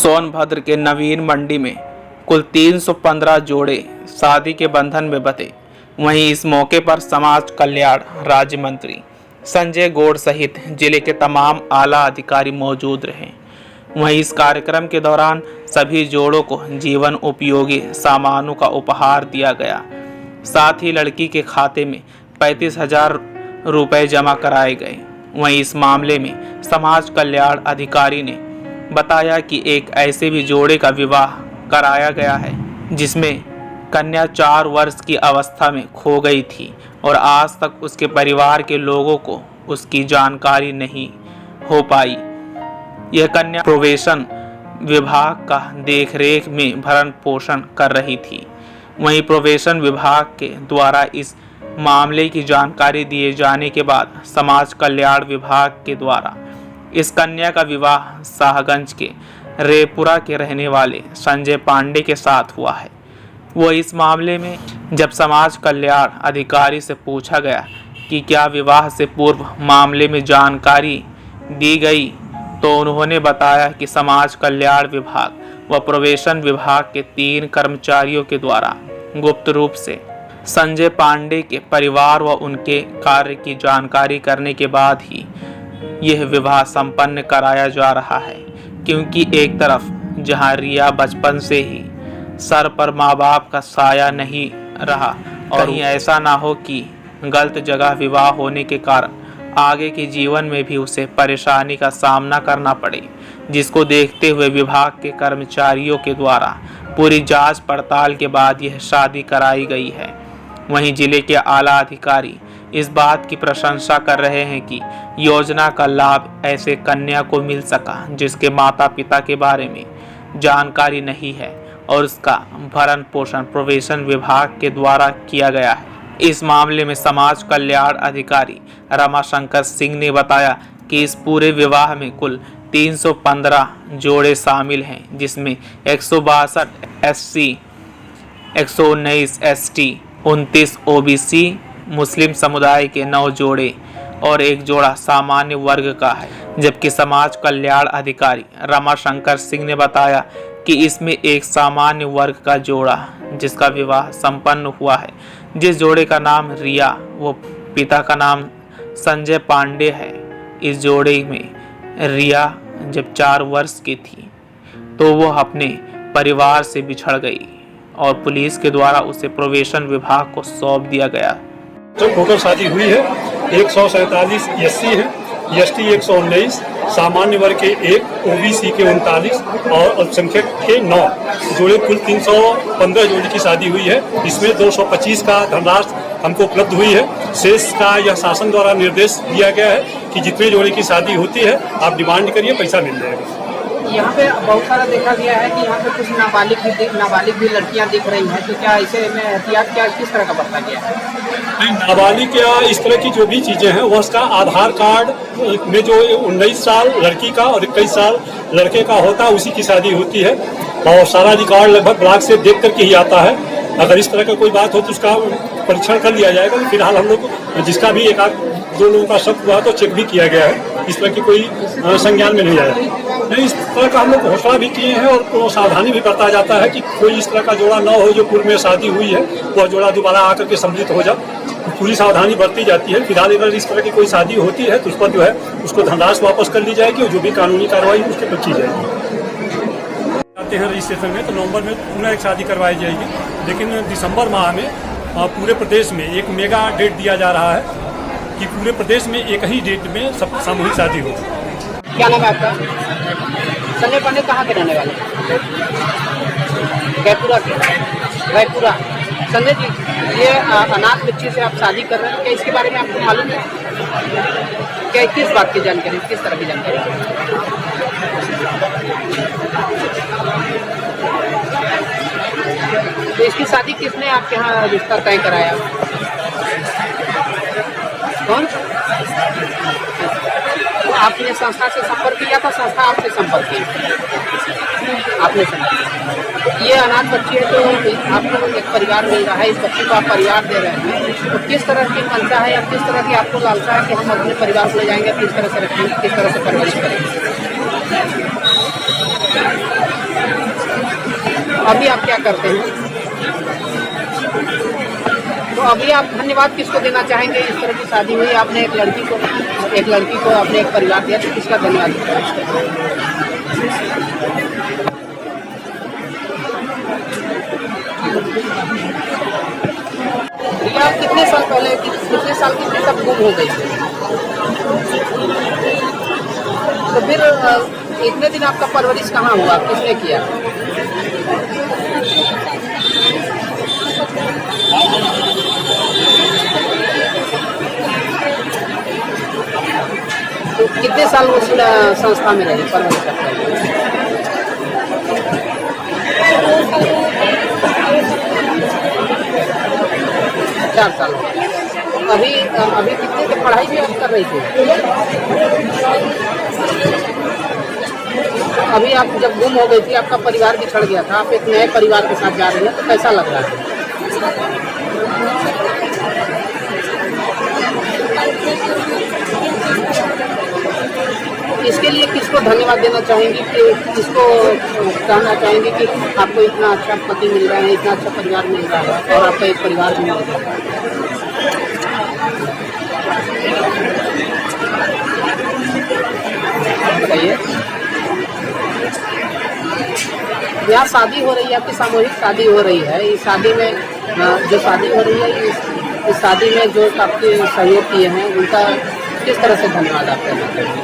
सोनभद्र के नवीन मंडी में कुल 315 जोड़े शादी के बंधन में बंधे। वहीं इस मौके पर समाज कल्याण राज्य मंत्री संजय गौड़ सहित जिले के तमाम आला अधिकारी मौजूद रहे। वहीं इस कार्यक्रम के दौरान सभी जोड़ों को जीवन उपयोगी सामानों का उपहार दिया गया। साथ ही लड़की के खाते में 35,000 रुपये जमा कराए गए। वहीं इस मामले में समाज कल्याण अधिकारी ने बताया कि एक ऐसे भी जोड़े का विवाह कराया गया है जिसमें कन्या 4 वर्ष की अवस्था में खो गई थी और आज तक उसके परिवार के लोगों को उसकी जानकारी नहीं हो पाई। यह कन्या प्रोबेशन विभाग का देखरेख में भरण पोषण कर रही थी। वहीं प्रोबेशन विभाग के द्वारा इस मामले की जानकारी दिए जाने के बाद समाज कल्याण विभाग के द्वारा इस कन्या का विवाह शाहगंज के रेपुरा के रहने वाले संजय पांडे के साथ हुआ है। वो इस मामले में जब समाज कल्याण अधिकारी से पूछा गया कि क्या विवाह से पूर्व मामले में जानकारी दी गई, तो उन्होंने बताया कि समाज कल्याण विभाग व प्रोबेशन विभाग के 3 कर्मचारियों के द्वारा गुप्त रूप से संजय पांडे के परिवार व उनके कार्य की जानकारी करने के बाद ही यह विवाह संपन्न कराया जा रहा है। क्योंकि एक तरफ जहां रिया बचपन से ही सर पर माँ बाप का साया नहीं रहा और कहीं ऐसा ना हो कि गलत जगह विवाह होने के कारण आगे के जीवन में भी उसे परेशानी का सामना करना पड़े, जिसको देखते हुए विभाग के कर्मचारियों के द्वारा पूरी जांच पड़ताल के बाद यह शादी कराई गई है। वहीं जिले के आला अधिकारी इस बात की प्रशंसा कर रहे हैं कि योजना का लाभ ऐसे कन्या को मिल सका जिसके माता पिता के बारे में जानकारी नहीं है और उसका भरण पोषण प्रोबेशन विभाग के द्वारा किया गया है। इस मामले में समाज कल्याण अधिकारी रमाशंकर सिंह ने बताया कि इस पूरे विवाह में कुल 315 जोड़े शामिल हैं, जिसमें 162 SC, 119 ST, 29 OBC मुस्लिम समुदाय के 9 जोड़े और 1 जोड़ा सामान्य वर्ग का है। जबकि समाज कल्याण अधिकारी रमाशंकर सिंह ने बताया कि इसमें एक सामान्य वर्ग का जोड़ा जिसका विवाह संपन्न हुआ है, जिस जोड़े का नाम रिया वो पिता का नाम संजय पांडे है। इस जोड़े में रिया जब 4 वर्ष की थी तो वो अपने परिवार से बिछड़ गई और पुलिस के द्वारा उसे प्रोबेशन विभाग को सौंप दिया गया। जो टोटल शादी हुई है 147 SC है, ST 119, सामान्य वर्ग के 1, OBC के 39 और अल्पसंख्यक के 9 जोड़े, कुल 315 जोड़ी की शादी हुई है। इसमें 225 का धनराशि हमको उपलब्ध हुई है। शेष का यह शासन द्वारा निर्देश दिया गया है कि जितने जोड़े की शादी होती है आप डिमांड करिए, पैसा मिल जाएगा। यहाँ पे बहुत सारा देखा गया है कि यहाँ पे कुछ नाबालिग भी लड़कियाँ दिख रही हैं, तो क्या ऐसे में एहतियात क्या किस तरह का बरता गया है? नाबालिग या इस तरह की जो भी चीज़ें हैं वह उसका आधार कार्ड में जो 19 साल लड़की का और 21 साल लड़के का होता है उसी की शादी होती है और सारा रिकॉर्ड लगभग ब्लॉक से देख करके ही आता है। अगर इस तरह का कोई बात हो तो उसका परीक्षण कर लिया जाएगा। फिलहाल हम लोग जिसका भी 1-2 लोगों का शक हुआ तो चेक भी किया गया है। इस तरह की कोई संज्ञान में नहीं आया। नहीं, इस तरह का हम लोग घोषणा भी किए हैं और सावधानी भी बरता जाता है कि कोई इस तरह का जोड़ा न हो जो पूर्व में शादी हुई है वह जोड़ा दोबारा आकर के सम्मिलित हो जाए। पूरी सावधानी बरती जाती है। फिलहाल अगर इस तरह की कोई शादी होती है तो उस पर जो है उसको धनराशि वापस कर ली जाएगी और जो भी कानूनी कार्रवाई उसके पर की जाएगी। आते हैं रजिस्ट्रेशन में तो नवंबर में पुनः एक शादी करवाई जाएगी, लेकिन दिसंबर माह में पूरे प्रदेश में एक मेगा डेट दिया जा रहा है कि पूरे प्रदेश में एक ही डेट में सब सामूहिक शादी हो। क्या नाम है आपका? संजय पांडे कहाँ के रहने वाले? रायपुरा। संजय जी, ये अनाथ बच्ची से आप शादी कर रहे हैं, क्या इसके बारे में आपको मालूम है? क्या किस बात की जानकारी, किस तरह की जानकारी? तो इसकी शादी किसने आपके यहाँ रिश्ता तय कराया? कौन? तो आपने संस्था से संपर्क किया था, संस्था आपसे संपर्क की? आपने संपर्क। ये अनाथ बच्ची है तो आपको एक परिवार मिल रहा है, इस बच्ची को आप परिवार दे रहे हैं, तो किस तरह की मंशा है या किस तरह की आपको लालसा है कि हम अपने परिवार को ले जाएंगे, किस तरह से रखेंगे, किस तरह से परवरिश करेंगे? अभी आप क्या करते हैं? तो अभी आप धन्यवाद किसको देना चाहेंगे? इस तरह की शादी हुई, आपने एक लड़की को आपने एक परिवार दिया, तो किसका धन्यवाद देना? आप कितने साल पहले कितने साल की तब गुम हो गई थी? तो फिर इतने दिन आपका परवरिश कहाँ हुआ, किसने किया? तो कितने साल उस संस्था में रही परवरिश करते हैं? 4 साल। अभी कितने की पढ़ाई भी आप कर रही थी? अभी आप जब गुम हो गई थी, आपका परिवार बिछड़ गया था, आप एक नए परिवार के साथ जा रही हैं, तो कैसा लग रहा है? इसके लिए किसको धन्यवाद देना चाहेंगी, कि किसको कहना चाहेंगे कि आपको इतना अच्छा पति मिल रहा है, इतना अच्छा परिवार मिल रहा है, और आपका एक परिवार भी मिल रहा है? बताइए। यहाँ शादी हो रही है, आपकी सामूहिक शादी हो रही है। इस शादी में जो शादी हो रही है, इस शादी में जो आपके सहयोग किए हैं, उनका किस तरह से धन्यवाद आप करना चाहेंगे?